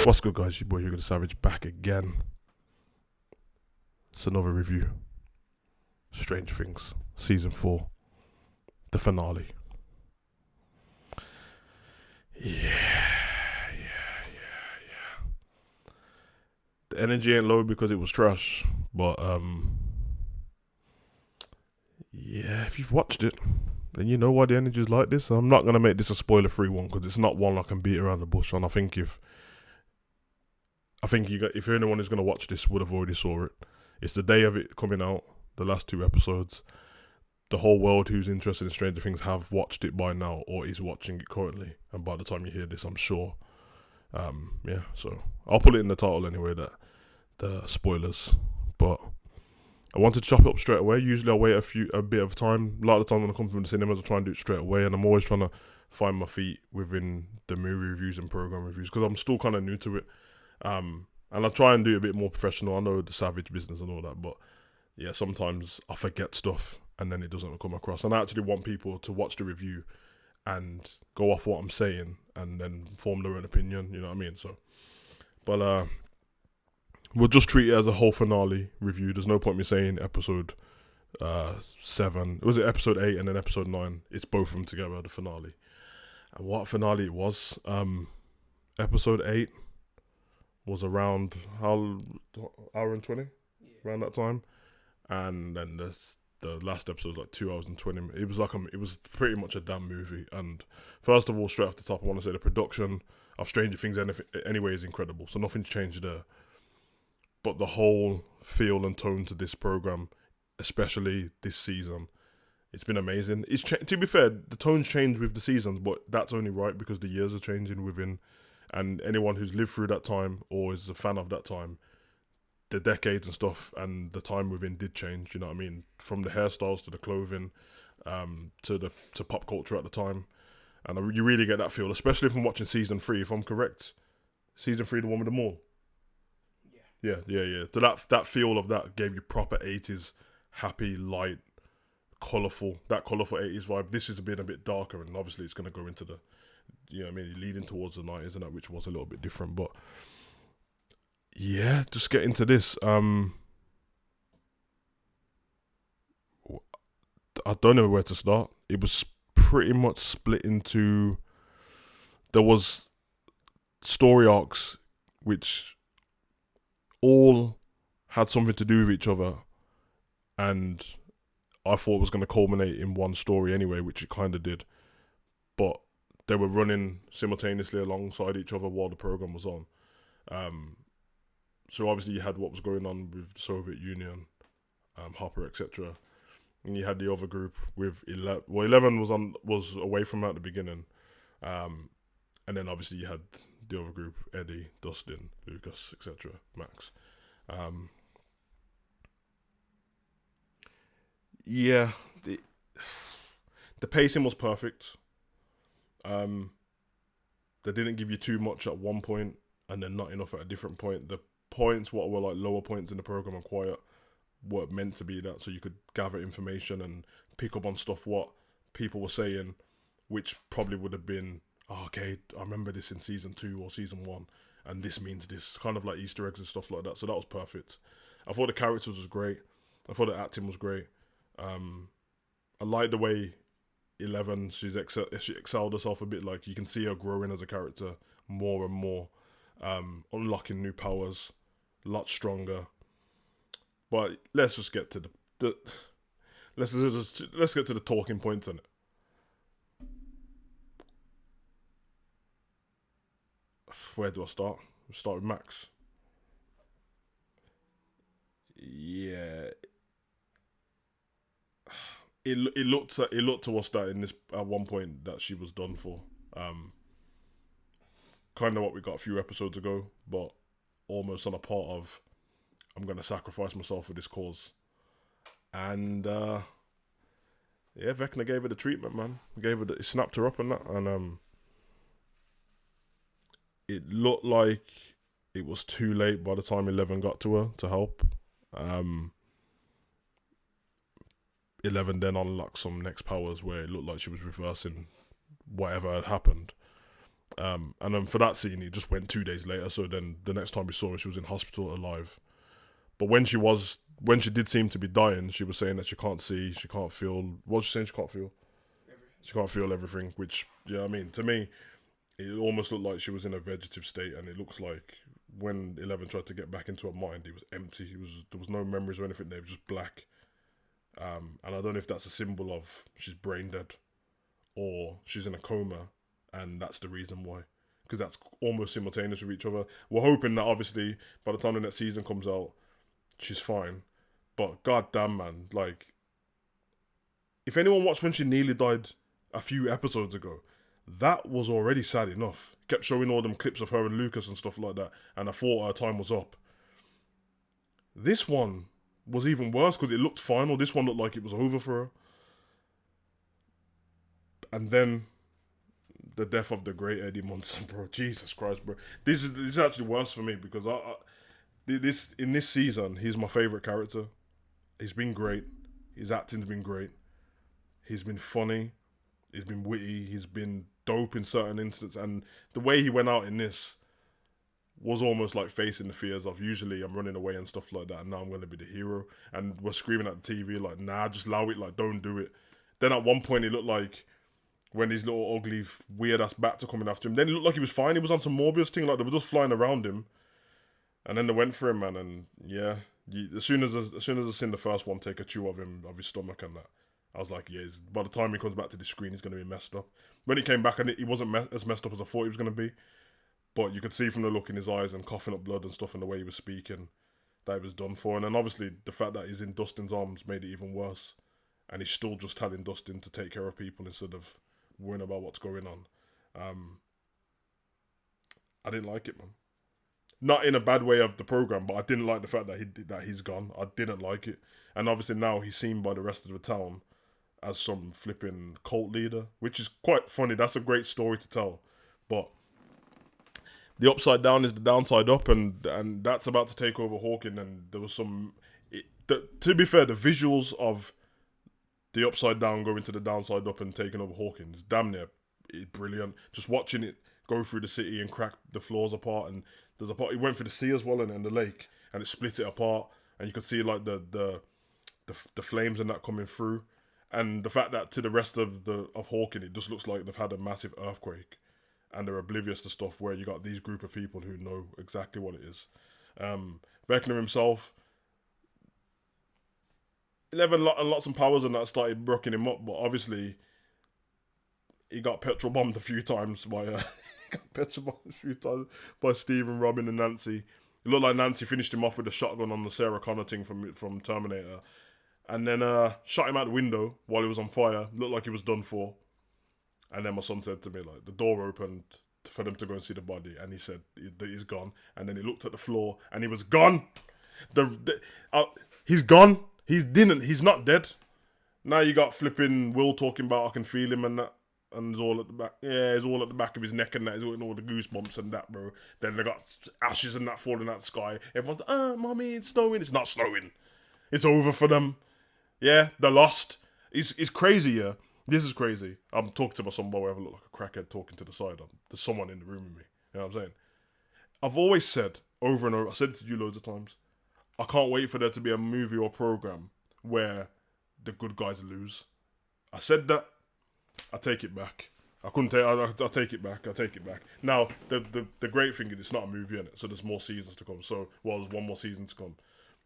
What's good, guys? Your boy Hugo the Savage back again. It's another review. Stranger Things, Season 4, the finale. Yeah. The energy ain't low because it was trash, but yeah, if you've watched it, then you know why the energy is like this. I'm not gonna make this a spoiler-free one because it's not one I can beat around the bush on. I think if anyone who's gonna watch this would have already saw it. It's the day of it coming out. The last 2 episodes. The whole world who's interested in Stranger Things have watched it by now or is watching it currently. And by the time you hear this, I'm sure. So I'll put it in the title anyway, that the spoilers. But I wanted to chop it up straight away. Usually I wait a bit of time. A lot of the time when I come from the cinemas, I try and do it straight away. And I'm always trying to find my feet within the movie reviews and program reviews because I'm still kind of new to it. And I try and do it a bit more professional. I know the Savage business and all that, but yeah, sometimes I forget stuff and then it doesn't come across. And I actually want people to watch the review and go off what I'm saying and then form their own opinion, you know what I mean? So, but we'll just treat it as a whole finale review. There's no point me saying episode 7. Was it episode 8 and then episode 9? It's both of them together, the finale. And what finale it was. Episode 8 was around hour and 20, around that time. And then the last episode was like 2 hours and 20 minutes. It was pretty much a damn movie. And first of all, straight off the top, I want to say the production of Stranger Things anyway is incredible. So nothing's changed there. But the whole feel and tone to this program, especially this season, it's been amazing. To be fair, the tone's changed with the seasons, but that's only right because the years are changing within. And anyone who's lived through that time or is a fan of that time, the decades and stuff and the time within did change, you know what I mean? From the hairstyles to the clothing, to pop culture at the time. And you really get that feel, especially from watching season 3, if I'm correct. Season 3, the one with the mall. Yeah. So that feel of that gave you proper 80s, happy, light, colourful 80s vibe. This has been a bit darker and obviously it's going to go into the, you know what I mean, leading towards the 90s and that, which was a little bit different. But yeah, just get into this. I don't know where to start. It was pretty much split into, there was story arcs which all had something to do with each other, and I thought it was going to culminate in one story anyway, which it kind of did, but they were running simultaneously alongside each other while the program was on. So obviously you had what was going on with the Soviet Union, Harbour, etc. And you had the other group with 11. Well, 11 was away from at the beginning, and then obviously you had the other group: Eddie, Dustin, Lucas, etc. Max. Yeah, the pacing was perfect. They didn't give you too much at one point, and then not enough at a different point. The points, what were like lower points in the program and quiet, were meant to be that, so you could gather information and pick up on stuff what people were saying, which probably would have been, okay, I remember this in season 2 or season 1, and this means this, kind of like Easter eggs and stuff like that. So that was perfect. I thought the characters was great. I thought the acting was great. I liked the way 11, she excelled herself a bit. Like, you can see her growing as a character more and more, unlocking new powers, a lot stronger. But let's just get to let's get to the talking points on it. Where do I start? Start with Max. Yeah. It looked to us that in this at one point that she was done for. Kind of what we got a few episodes ago, but almost on a part of, I'm gonna sacrifice myself for this cause. And Vecna gave her the treatment, man. He snapped her up and that, and it looked like it was too late by the time 11 got to her to help. 11 then unlocked some next powers where it looked like she was reversing whatever had happened. And then for that scene, he just went 2 days later. So then the next time we saw her, she was in hospital alive. But when she did seem to be dying, she was saying that she can't see, she can't feel. What was she saying? She can't feel. Everything. She can't feel everything. Which, yeah, I mean, to me, it almost looked like she was in a vegetative state, and it looks like when 11 tried to get back into her mind, it was empty. There was no memories or anything. They were just black. And I don't know if that's a symbol of she's brain dead, or she's in a coma, and that's the reason why. Because that's almost simultaneous with each other. We're hoping that obviously by the time the next season comes out, she's fine. But goddamn, man, like, if anyone watched when she nearly died a few episodes ago, that was already sad enough. Kept showing all them clips of her and Lucas and stuff like that, and I thought her time was up. This one was even worse because it looked final. This one looked like it was over for her. And then the death of the great Eddie Munson, bro. Jesus Christ, bro. This is actually worse for me because in this season, he's my favourite character. He's been great. His acting's been great. He's been funny. He's been witty. He's been dope in certain instances. And the way he went out in this was almost like facing the fears of usually I'm running away and stuff like that, and now I'm going to be the hero. And we're screaming at the TV like, nah, just allow it, like, don't do it. Then at one point it looked like when these little ugly weird ass bats are coming after him, then it looked like he was fine. He was on some Morbius thing, like they were just flying around him. And then they went for him, man, and yeah, as soon as I seen the first one take a chew of him, of his stomach and that, I was like, yeah, by the time he comes back to the screen, he's going to be messed up. When he came back, and he wasn't as messed up as I thought he was going to be. But you could see from the look in his eyes and coughing up blood and stuff and the way he was speaking that he was done for. And then obviously the fact that he's in Dustin's arms made it even worse. And he's still just telling Dustin to take care of people instead of worrying about what's going on. I didn't like it, man. Not in a bad way of the program, but I didn't like the fact that he's gone. I didn't like it. And obviously now he's seen by the rest of the town as some flipping cult leader, which is quite funny. That's a great story to tell. But the upside down is the downside up, and that's about to take over Hawkins. And there was some... to be fair, the visuals of the upside down going to the downside up and taking over Hawkins, damn near brilliant. Just watching it go through the city and crack the floors apart, and there's a part it went through the sea as well and the lake, and it split it apart, and you could see like the flames and that coming through, and the fact that to the rest of Hawkins it just looks like they've had a massive earthquake, and they're oblivious to stuff where you got these group of people who know exactly what it is. Vecna himself, 11 lots of powers and that started brooking him up, but obviously he got petrol bombed a few times by Stephen, Robin and Nancy. It looked like Nancy finished him off with a shotgun on the Sarah Connor thing from Terminator, and then shot him out the window while he was on fire. Looked like he was done for. And then my son said to me, like, the door opened for them to go and see the body, and he said he's gone. And then he looked at the floor, and he was gone. He's gone. He's not dead. Now you got flipping Will talking about I can feel him and that, and it's all at the back. Yeah, it's all at the back of his neck and that. He's getting all the goosebumps and that, bro. Then they got ashes and that falling out the sky. Everyone's like, mommy, it's snowing. It's not snowing. It's over for them. Yeah, they're lost. It's crazy, yeah. This is crazy. I'm talking to my son boy. I look like a crackhead talking to the side. There's someone in the room with me. You know what I'm saying? I've always said over and over, I said it to you loads of times, I can't wait for there to be a movie or program where the good guys lose. I said that. I take it back. I couldn't take. I'll take it back. I take it back. Now the great thing is it's not a movie in it, so there's more seasons to come. So there's one more season to come.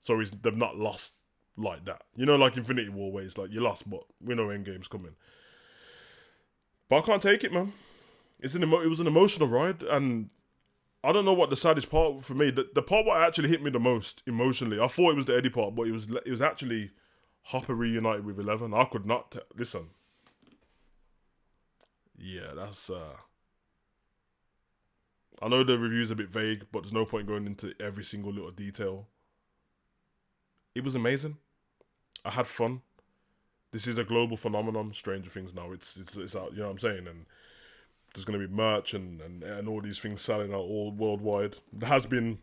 So they've not lost like that. You know, like Infinity War, where it's like you lost, but we know Endgame's coming. But I can't take it, man. It was an emotional ride, and I don't know what the saddest part for me. The part what actually hit me the most emotionally, I thought it was the Eddie part, but it was actually Hopper reunited with 11. I could not listen. Yeah, that's. I know the review's a bit vague, but there's no point going into every single little detail. It was amazing. I had fun. This is a global phenomenon. Stranger Things now. It's out. You know what I'm saying? And there's going to be merch and all these things selling out all worldwide. There has been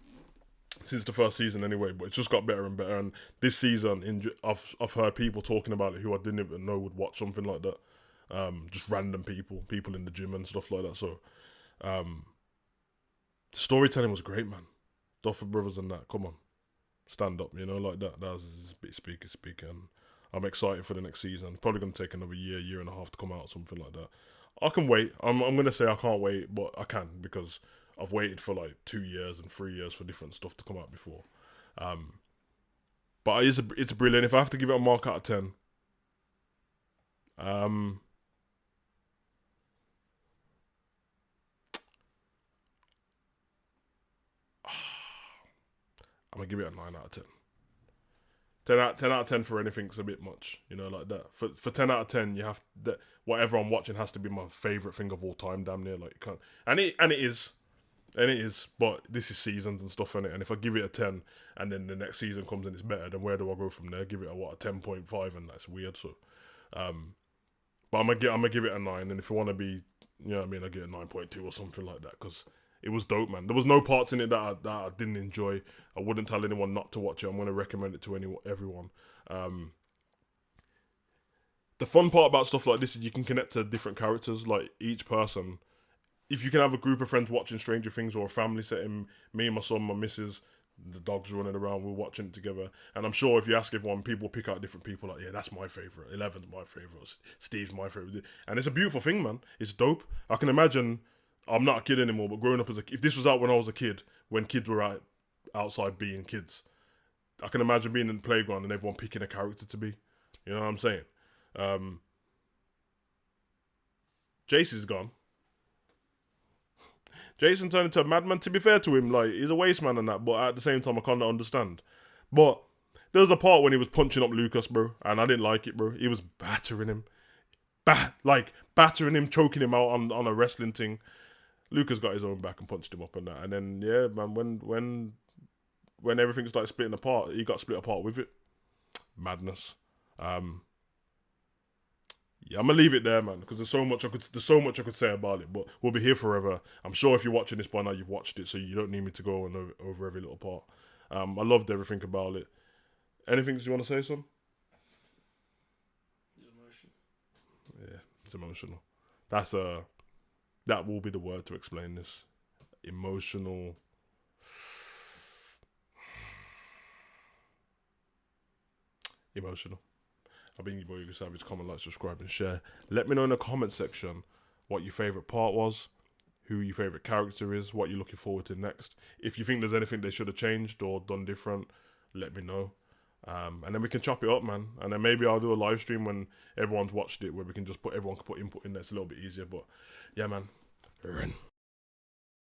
since the first season anyway, but it's just got better and better. And this season, I've heard people talking about it who I didn't even know would watch something like that. Just random people in the gym and stuff like that. So Storytelling was great, man. Duffer Brothers and that. Come on, stand up. Like that. That was speaker. And I'm excited for the next season. Probably gonna take another year and a half to come out, something like that. I can wait. I'm gonna say I can't wait, but I can because I've waited for like 2 years and 3 years for different stuff to come out before. But it's brilliant. If I have to give it a mark out of 10, I'm gonna give it a 9 out of 10. 10 out of 10 for anything's a bit much, like that. For 10 out of 10, you have that. Whatever I'm watching has to be my favorite thing of all time, damn near. Like, you can't, and it is. But this is seasons and stuff in it. And if I give it a 10, and then the next season comes and it's better, then where do I go from there? Give it a 10.5, and that's weird. So, but I'm gonna give it a 9. And if you want to be, I get a 9.2 or something like that because it was dope, man. There was no parts in it that I didn't enjoy. I wouldn't tell anyone not to watch it. I'm going to recommend it to everyone. The fun part about stuff like this is you can connect to different characters, like each person. If you can have a group of friends watching Stranger Things or a family setting, me and my son, my missus, the dog's running around, we're watching it together. And I'm sure if you ask everyone, people pick out different people, like, yeah, that's my favourite. 11's my favourite. Steve's my favourite. And it's a beautiful thing, man. It's dope. I can imagine... I'm not a kid anymore, but growing up if this was out when I was a kid, when kids were outside being kids, I can imagine being in the playground and everyone picking a character to be. You know what I'm saying? Jason's gone. Jason turned into a madman. To be fair to him, like, he's a waste man and that, but at the same time, I kind of understand. But there was a part when he was punching up Lucas, bro, and I didn't like it, bro. He was battering him. Battering him, choking him out on a wrestling thing. Lucas got his own back and punched him up and that. And then, yeah, man, when everything started splitting apart, he got split apart with it. Madness. Yeah, I'm gonna leave it there, man, because there's so much I could say about it. But we'll be here forever. I'm sure if you're watching this by now, you've watched it, so you don't need me to go on over every little part. I loved everything about it. Anything you want to say, son? It's emotional. Yeah, it's emotional. That will be the word to explain this. Emotional. Emotional. I've been your boy Hugo Savage. Comment, like, subscribe, and share. Let me know in the comment section what your favourite part was, who your favourite character is, what you're looking forward to next. If you think there's anything they should have changed or done different, let me know. And then we can chop it up, man. And then maybe I'll do a live stream when everyone's watched it, where we can just everyone can put input in there. It's a little bit easier. But yeah, man. Run.